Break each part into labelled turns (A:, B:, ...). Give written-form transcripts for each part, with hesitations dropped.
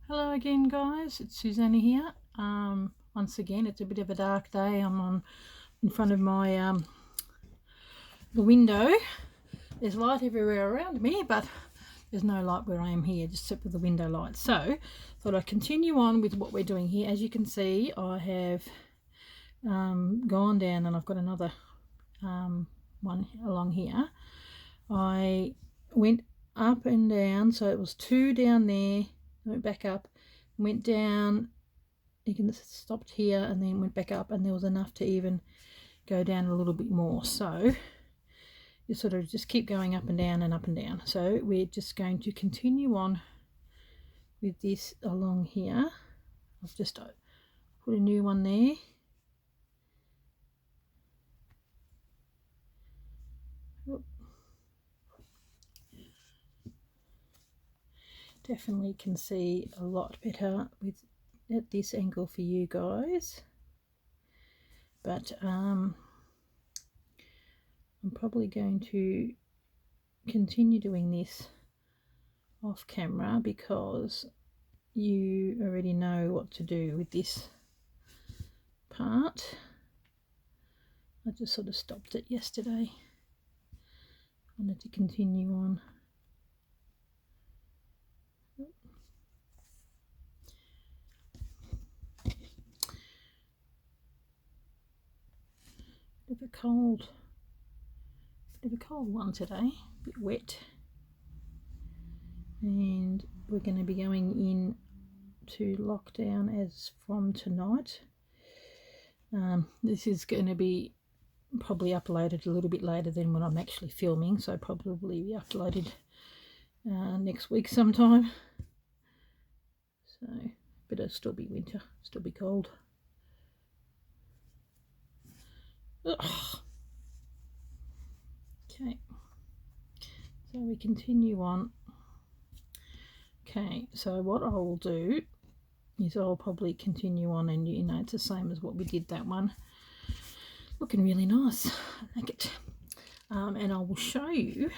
A: Hello again, guys. It's Susanna here. Once again, it's a bit of a dark day. I'm in front of my the window. There's light everywhere around me, but there's no light where I am here, just except for the window light. So, thought I'd continue on with what we're doing here. As you can see, I have gone down, and I've got another one along here. I went up and down, so it was 2 down there. I went back up, went down, you can stopped here and then went back up, and there was enough to even go down a little bit more. So you sort of just keep going up and down and up and down. So we're just going to continue on with this along here. I've just put a new one there. Definitely can see a lot better with at this angle for you guys, but I'm probably going to continue doing this off camera because you already know what to do with this part. I just sort of stopped it yesterday. Wanted to continue on. Bit of a cold one today, a bit wet, and we're going to be going in to lockdown as from tonight. This is going to be probably uploaded a little bit later than when I'm actually filming, so probably be uploaded next week sometime. So, but it'll still be winter, still be cold. Ugh. Okay, so we continue on. Okay, so what I will do is I'll probably continue on, and you know, it's the same as what we did that one. Looking really nice, I like it. And I will show you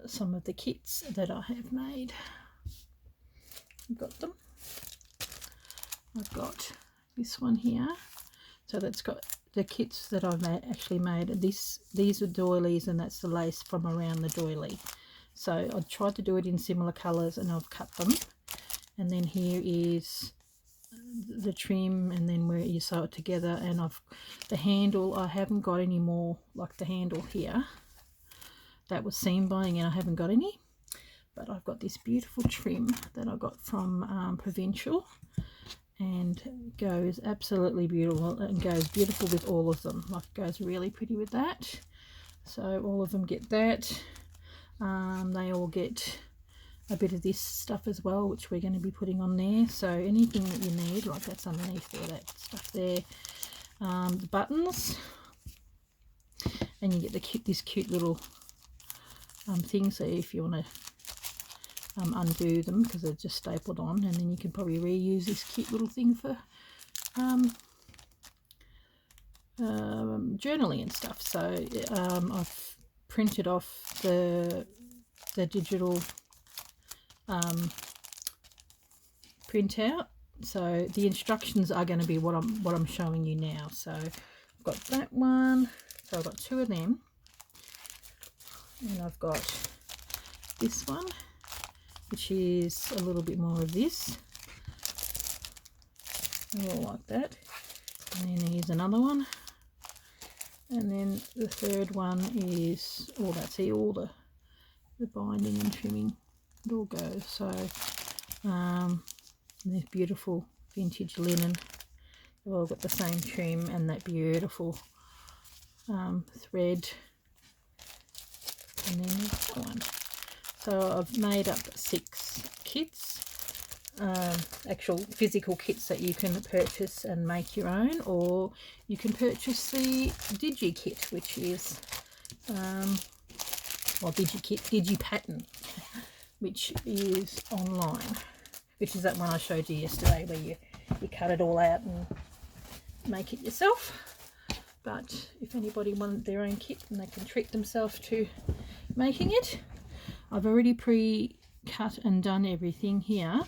A: some of the kits that I have made. I've got them. I've got this one here. So that's got the kits that I've actually made. These are doilies, and that's the lace from around the doily. So I tried to do it in similar colours, and I've cut them. And then here is the trim, and then where you sew it together. And the handle, I haven't got any more like the handle here. That was seam buying, and I haven't got any. But I've got this beautiful trim that I got from Provincial, and goes absolutely beautiful, and goes beautiful with all of them. Like, goes really pretty with that. So all of them get that. They all get a bit of this stuff as well, which we're going to be putting on there. So anything that you need, like that's underneath there, that stuff there. The buttons, and you get this cute little thing, so if you want to undo them, because they're just stapled on, and then you can probably reuse this cute little thing for journaling and stuff. So I've printed off the digital printout, so the instructions are going to be what I'm showing you now. So I've got that one, so I've got 2 of them, and I've got this one, which is a little bit more of this, all like that. And then here's another one, and then the third one is all that. See, all the binding and trimming, it all goes. So this beautiful vintage linen, they've all got the same trim and that beautiful thread. And then there's that one. So I've made up 6 kits, actual physical kits that you can purchase and make your own, or you can purchase the Digi Kit, which is, well, Digi Pattern, which is online, which is that one I showed you yesterday, where you cut it all out and make it yourself. But if anybody wanted their own kit, and they can treat themselves to making it, I've already cut and done everything here.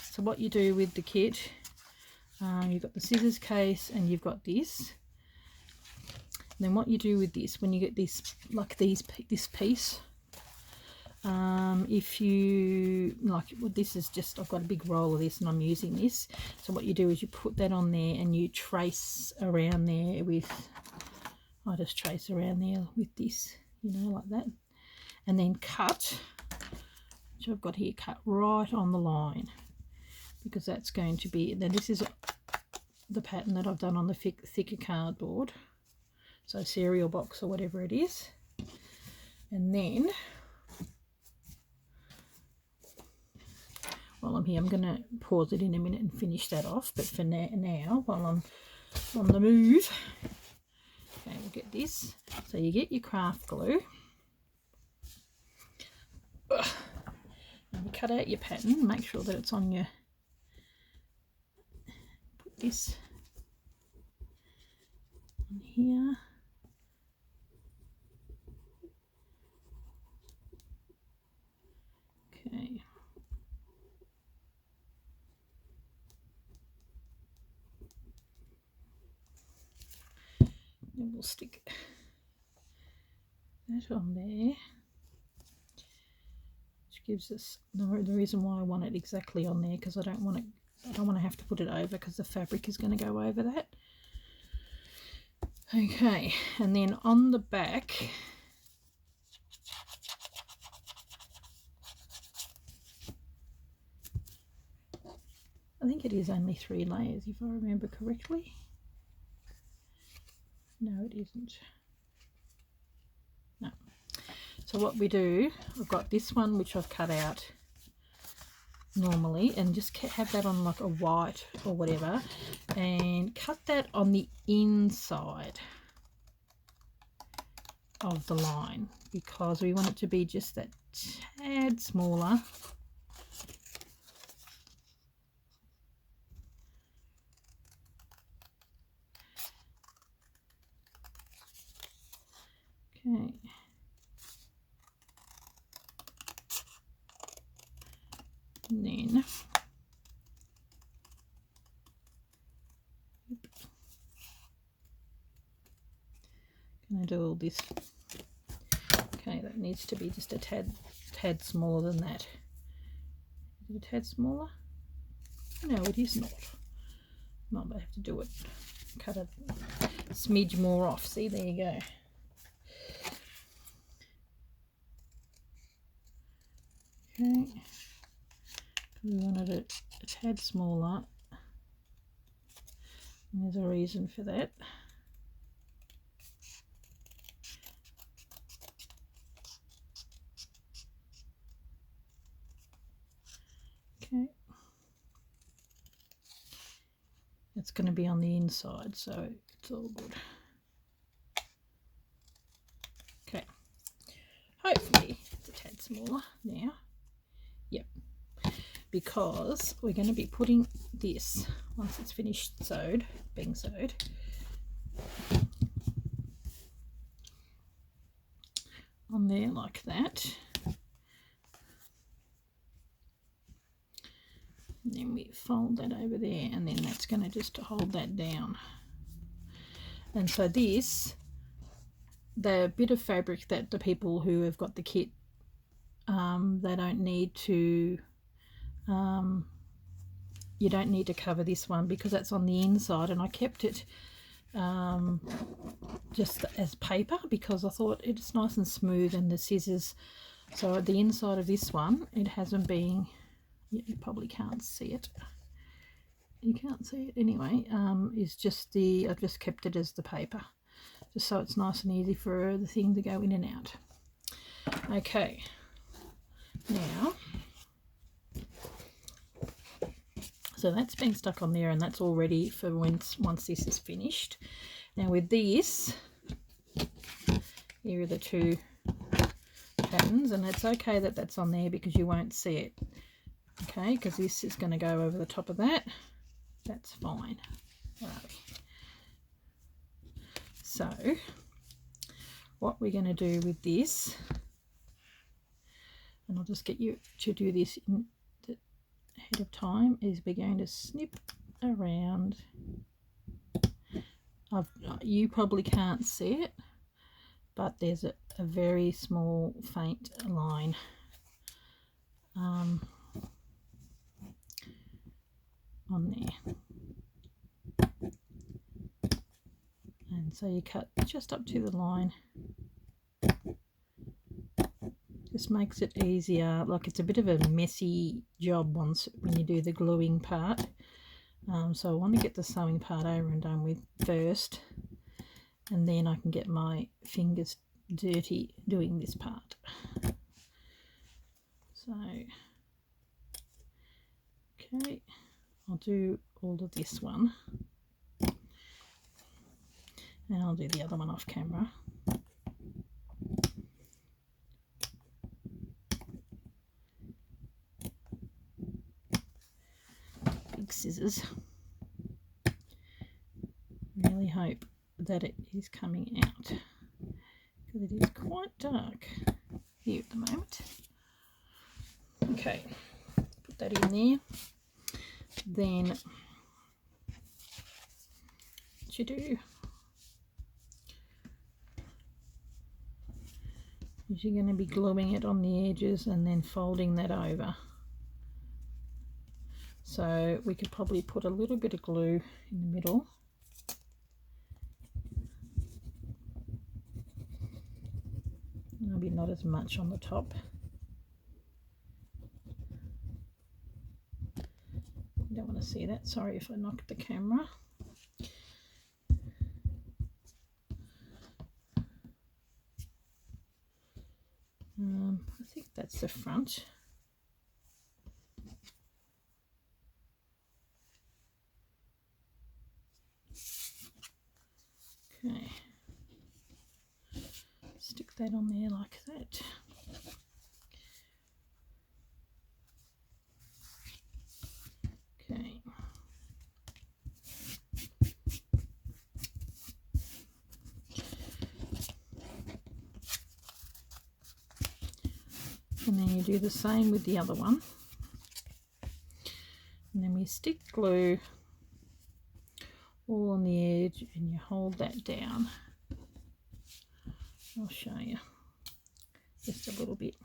A: So what you do with the kit, you've got the scissors case and you've got this. And then what you do with this, when you get this, like this piece, if you like, well, this is just, I've got a big roll of this and I'm using this. So what you do is you put that on there and you trace around there with, I just trace around there with this, you know, like that. And then cut, which I've got here, cut right on the line, because that's going to be, then this is the pattern that I've done on the thicker cardboard, so cereal box or whatever it is. And then while I'm here, I'm going to pause it in a minute and finish that off, but for now while I'm on the move, okay, we'll get this. So you get your craft glue and you cut out your pattern, make sure that it's on your, put this on here. Okay. Then we'll stick that on there, which gives us the reason why I want it exactly on there, because I don't want to have to put it over, because the fabric is going to go over that. Okay, and then on the back, I think it is only 3 layers if I remember correctly. No, it isn't. No. So what we do, I've got this one which I've cut out normally, and just have that on like a white or whatever, and cut that on the inside of the line, because we want it to be just that tad smaller. Okay. And then gonna do all this. Okay, that needs to be just a tad smaller than that. Is it a tad smaller? No, it is not. Might have to do it. Cut a smidge more off. See, there you go. Okay, we wanted it a tad smaller, and there's a reason for that. Okay, it's going to be on the inside, so it's all good. Okay, hopefully it's a tad smaller now. Yep, because we're going to be putting this, once it's finished being sewed, on there like that. And then we fold that over there, and then that's going to just hold that down. And so this, the bit of fabric that the people who have got the kit, they don't need to, you don't need to cover this one, because that's on the inside, and I kept it just as paper, because I thought it's nice and smooth, and the scissors, so at the inside of this one, it hasn't been, you probably can't see it, you can't see it anyway, is just the, I've just kept it as the paper, just so it's nice and easy for the thing to go in and out. Okay, now, so that's been stuck on there, and that's all ready for once this is finished. Now with this, here are the 2 patterns, and it's okay that that's on there because you won't see it, okay, because this is going to go over the top of that. That's fine. Right. So what we're going to do with this, and I'll just get you to do this in the ahead of time, is we're going to snip around. You probably can't see it, but there's a very small faint line on there, and so you cut just up to the line. This makes it easier. Like, it's a bit of a messy job when you do the gluing part, so I want to get the sewing part over and done with first, and then I can get my fingers dirty doing this part. So okay, I'll do all of this one, and I'll do the other one off camera. Big scissors. Really hope that it is coming out, because it is quite dark here at the moment. Okay, put that in there. Then what you do is you're going to be gluing it on the edges and then folding that over. So we could probably put a little bit of glue in the middle. Maybe not as much on the top. You don't want to see that. Sorry if I knocked the camera. I think that's the front. Okay. Stick that on there like that. Okay. And then you do the same with the other one. And then we stick glue all on the edge and you hold that down. I'll show you just a little bit.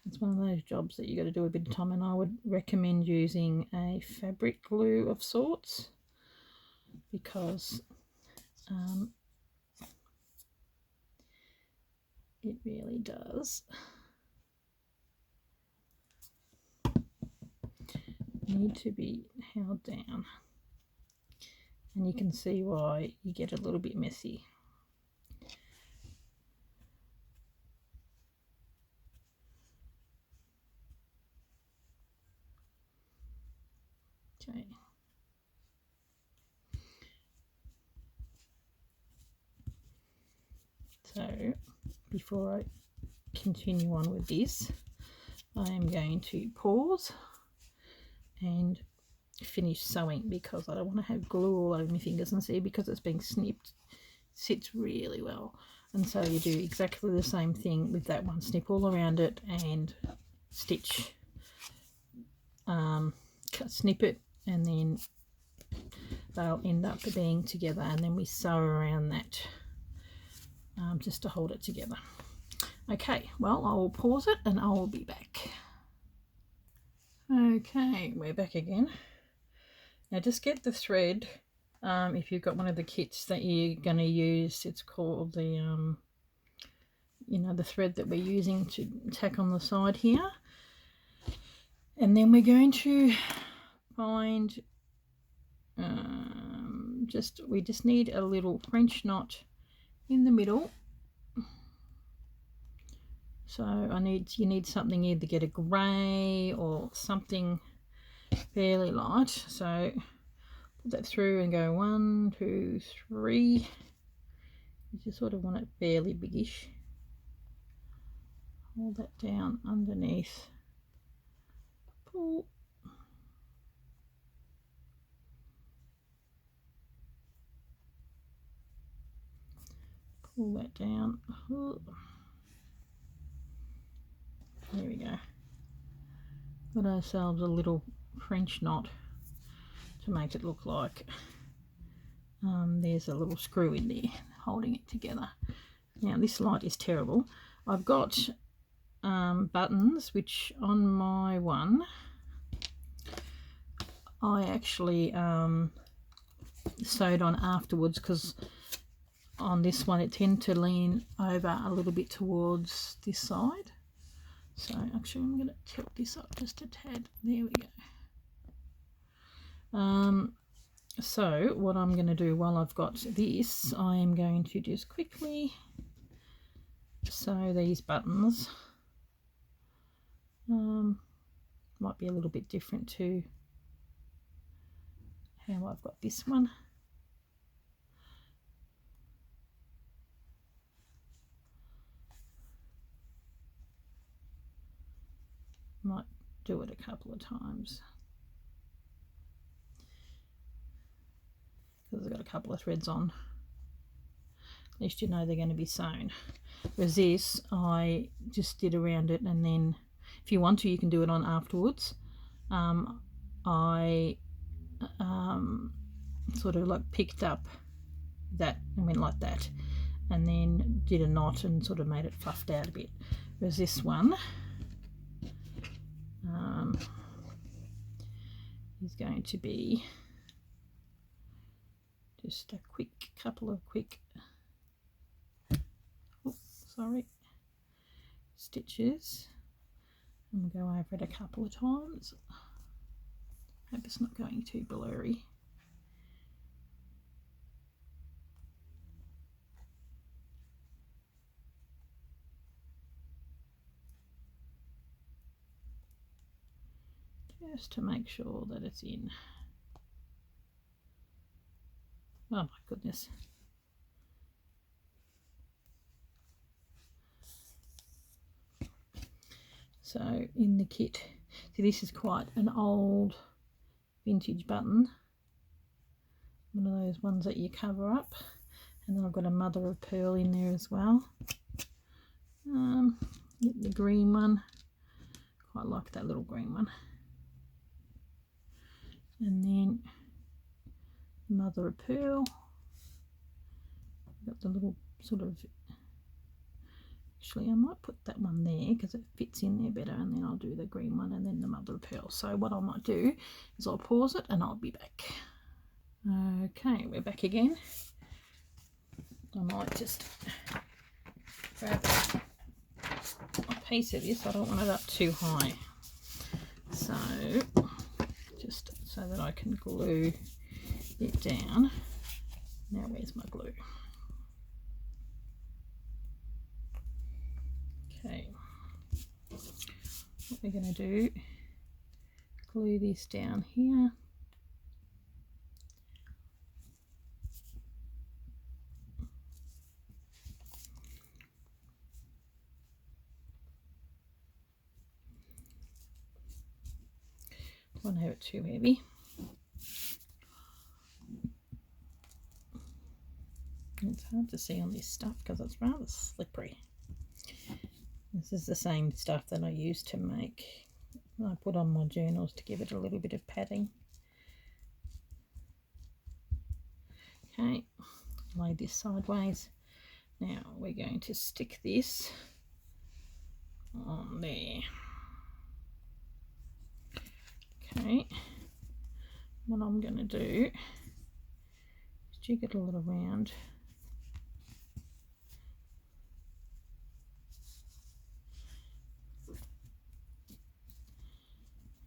A: It's one of those jobs that you got to do a bit of time, and I would recommend using a fabric glue of sorts, because it really does need to be held down, and you can see why you get a little bit messy. Okay. So before I continue on with this, I am going to pause and finish sewing, because I don't want to have glue all over my fingers, and see, because it's been snipped, sits really well. And so you do exactly the same thing with that one. Snip all around it and stitch, snip it, and then they'll end up being together, and then we sew around that just to hold it together. Okay, well, I will pause it and I will be back. Okay, we're back again. Now just get the thread, if you've got one of the kits that you're going to use. It's called the you know, the thread that we're using to tack on the side here. And then we're going to find we just need a little French knot in the middle. So you need something, either get a grey or something fairly light. So put that through and go 1, 2, 3. You just sort of want it fairly biggish. Hold that down underneath. Pull. pull that down. There we go. Got ourselves a little French knot to make it look like there's a little screw in there holding it together. Now this light is terrible. I've got buttons which on my one I actually sewed on afterwards, because on this one it tended to lean over a little bit towards this side. So actually I'm going to tilt this up just a tad. There we go. So what I'm going to do while I've got this, I am going to just quickly sew these buttons. Might be a little bit different to how I've got this one. Might do it a couple of times because I've got a couple of threads on. At least you know they're going to be sewn. Whereas this, I just did around it, and then if you want to, you can do it on afterwards. I sort of like picked up that and went like that, and then did a knot and sort of made it fluffed out a bit. Whereas this one is going to be just a couple of quick stitches, and we'll go over it a couple of times. Hope it's not going too blurry. Just to make sure that it's in. Oh my goodness. So in the kit, see, this is quite an old vintage button, one of those ones that you cover up, and then I've got a mother of pearl in there as well. Get the green one, quite like that little green one, and then mother of pearl. Got the little sort of, actually I might put that one there because it fits in there better, and then I'll do the green one and then the mother of pearl. So what I might do is I'll pause it and I'll be back. Okay, we're back again. I might just grab a piece of this. I don't want it up too high, so just so that I can glue it down. Now where's my glue? Okay, what we're going to do, glue this down here. Don't have it too heavy. It's hard to see on this stuff because it's rather slippery. This is the same stuff that I used to make, I put on my journals to give it a little bit of padding. Okay, lay this sideways. Now we're going to stick this on there. Okay, what I'm going to do is jig it a little round.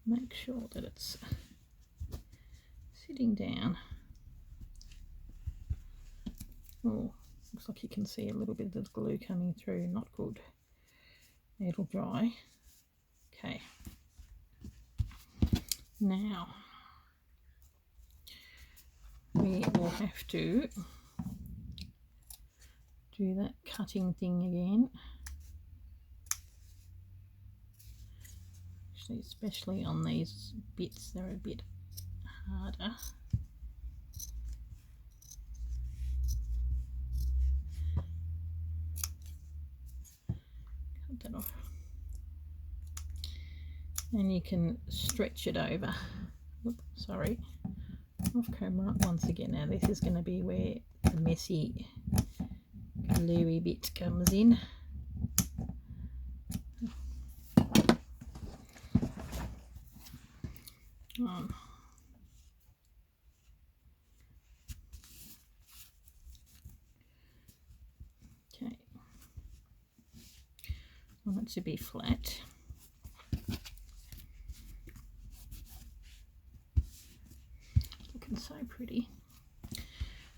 A: Make sure that it's sitting down. Oh, looks like you can see a little bit of the glue coming through. Not good. It'll dry. Okay. Now we will have to do that cutting thing again. Actually, especially on these bits, they're a bit harder. put that off. And you can stretch it over. Oops, sorry, off camera once again. Now this is going to be where the messy gluey bit comes in. Okay, I want it to be flat. Looking so pretty.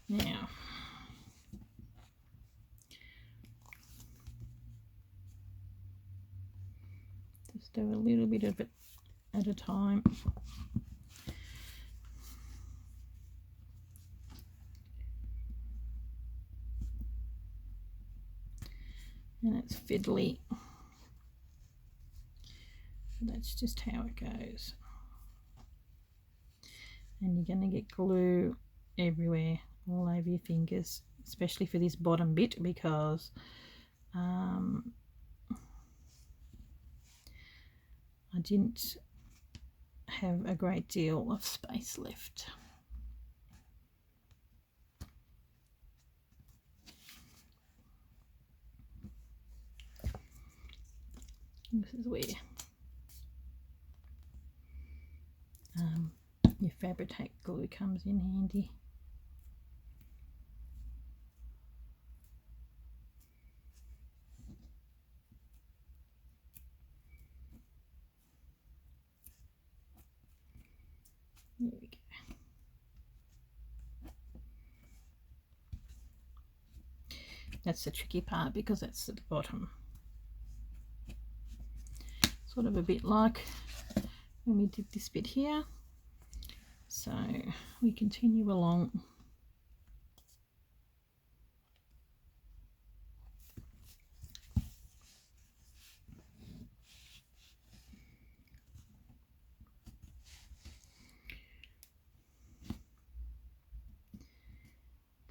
A: Now, just do a little bit of it at a time. And it's fiddly. That's just how it goes. And you're going to get glue everywhere, all over your fingers, especially for this bottom bit, because I didn't have a great deal of space left. This is where your Fabri-Tac glue comes in handy. There we go. That's the tricky part, because that's at the bottom. Sort of a bit like when we did this bit here. So we continue along.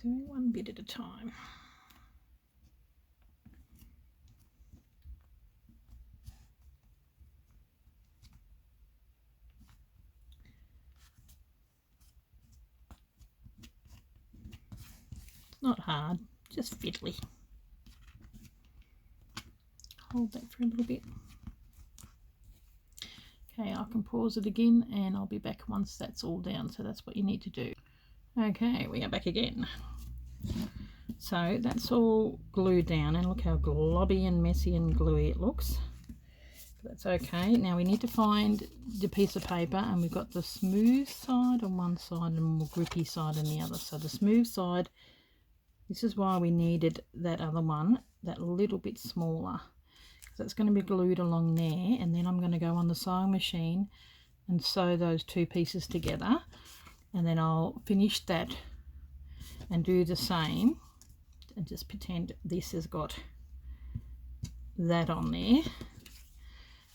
A: Doing one bit at a time. Not hard, just fiddly. Hold that for a little bit. Okay, I can pause it again and I'll be back once that's all down. So that's what you need to do. Okay, we are back again. So that's all glued down, and look how globby and messy and gluey it looks. That's okay. Now we need to find the piece of paper, and we've got the smooth side on one side and more grippy side on the other. So the smooth side, this is why we needed that other one, that little bit smaller. That's going to be glued along there, and then I'm going to go on the sewing machine and sew those two pieces together, and then I'll finish that and do the same, and just pretend this has got that on there,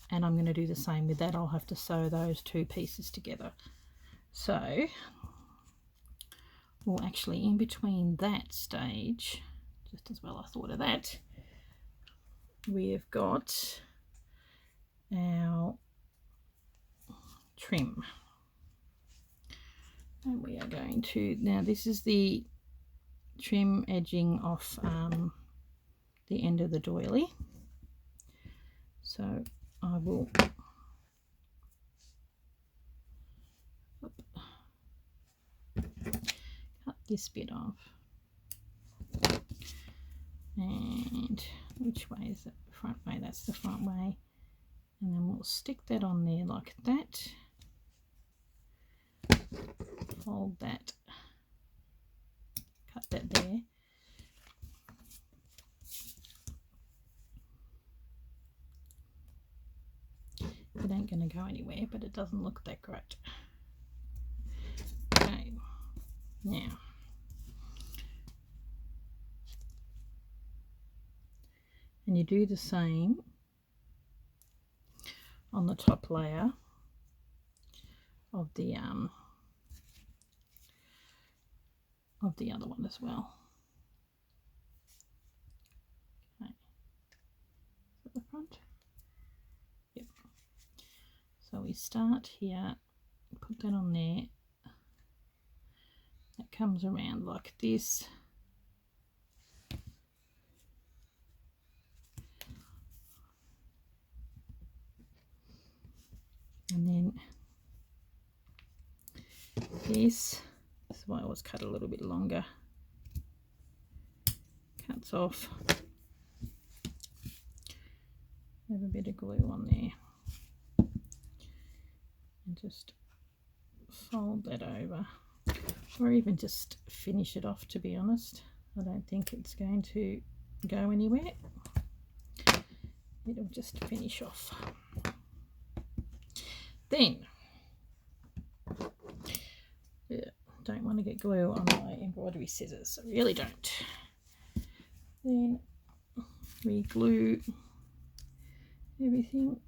A: and I'm going to do the same with that. I'll have to sew those two pieces together. So, well, actually in between that stage, just as well I thought of that, we have got our trim, and we are going to, now this is the trim edging off the end of the doily, so I will cut this bit off. And which way is it? Front way, that's the front way. And then we'll stick that on there like that. Fold that. Cut that there. It ain't going to go anywhere, but it doesn't look that great. Okay, now and you do the same on the top layer of the other one as well. Okay, so the front. Yep. So we start here, put that on there. That comes around like this. And then this is why I always cut a little bit longer. Cuts off. Have a bit of glue on there. And just fold that over. Or even just finish it off, to be honest. I don't think it's going to go anywhere. It'll just finish off. Then, don't want to get glue on my embroidery scissors. I really don't. Then we glue everything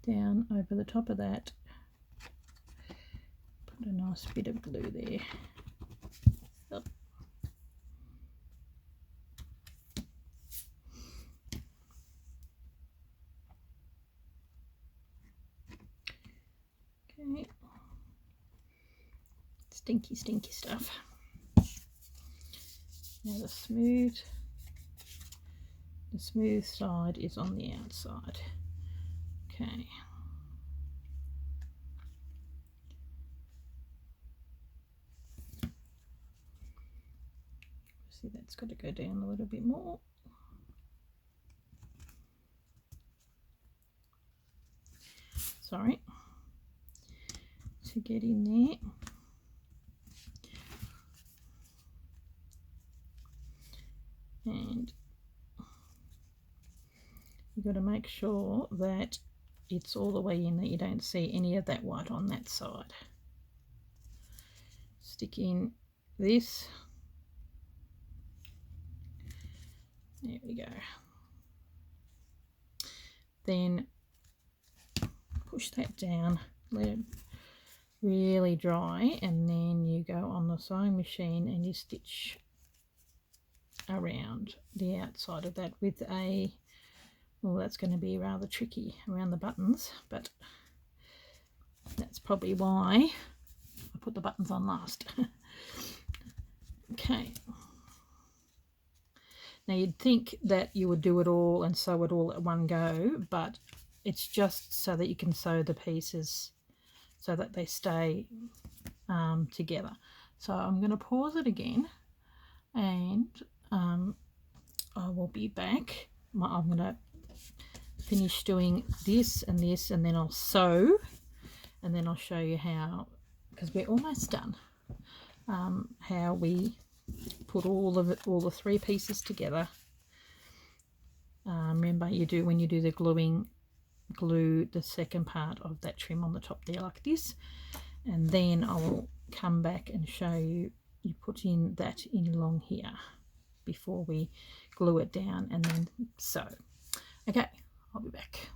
A: down over the top of that. Put a nice bit of glue there. Up. Okay. Stinky stuff. Now the smooth side is on the outside. Okay. See, that's got to go down a little bit more. Sorry. To get in there. And you've got to make sure that it's all the way in, that you don't see any of that white on that side. Stick in this. There we go. Then push that down, let it really dry, and then you go on the sewing machine and you stitch around the outside of that with a, well, that's going to be rather tricky around the buttons, but that's probably why I put the buttons on last. Okay. Now you'd think that you would do it all and sew it all at one go, but it's just so that you can sew the pieces so that they stay together. So I'm going to pause it again, and I will be back. I'm going to finish doing this and this, and then I'll sew, and then I'll show you how, because we're almost done, how we put all the three pieces together. Remember, when you do the gluing, glue the second part of that trim on the top there like this, and then I will come back and show you put in that in along here before we glue it down and then sew. Okay, I'll be back.